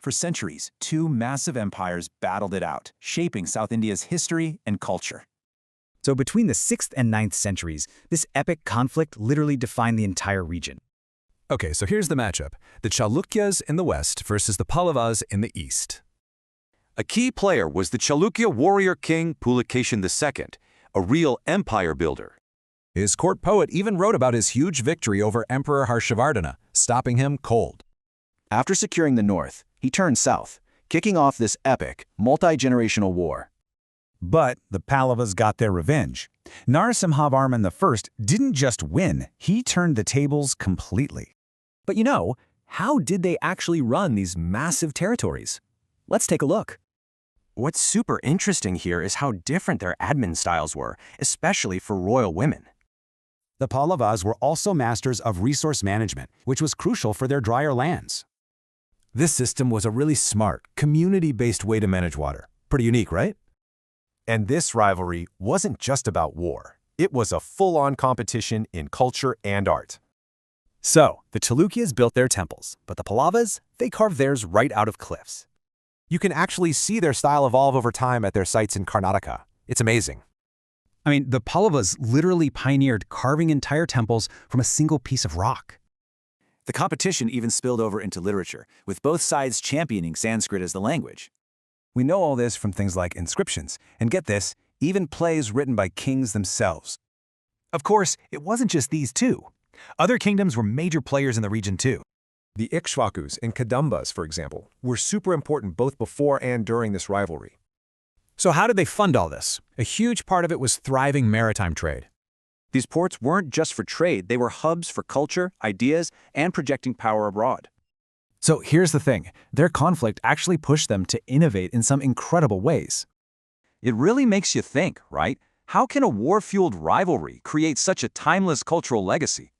For centuries, two massive empires battled it out, shaping South India's history and culture. So between the 6th and 9th centuries, this epic conflict literally defined the entire region. Okay, so here's the matchup. The Chalukyas in the west versus the Pallavas in the east. A key player was the Chalukya warrior king Pulikashin II, a real empire builder. His court poet even wrote about his huge victory over Emperor Harshavardhana, stopping him cold. After securing the north, he turned south, kicking off this epic, multi-generational war. But the Pallavas got their revenge. Narasimhavarman I didn't just win, he turned the tables completely. But how did they actually run these massive territories? Let's take a look. What's super interesting here is how different their admin styles were, especially for royal women. The Pallavas were also masters of resource management, which was crucial for their drier lands. This system was a really smart, community-based way to manage water. Pretty unique, right? And this rivalry wasn't just about war. It was a full-on competition in culture and art. So, the Chalukyas built their temples, but the Pallavas, they carved theirs right out of cliffs. You can actually see their style evolve over time at their sites in Karnataka. It's amazing. I mean, the Pallavas literally pioneered carving entire temples from a single piece of rock. The competition even spilled over into literature, with both sides championing Sanskrit as the language. We know all this from things like inscriptions, and get this, even plays written by kings themselves. Of course, it wasn't just these two. Other kingdoms were major players in the region too. The Ikshvakus and Kadambas, for example, were super important both before and during this rivalry. So how did they fund all this? A huge part of it was thriving maritime trade. These ports weren't just for trade, they were hubs for culture, ideas, and projecting power abroad. So here's the thing, their conflict actually pushed them to innovate in some incredible ways. It really makes you think, right? How can a war-fueled rivalry create such a timeless cultural legacy?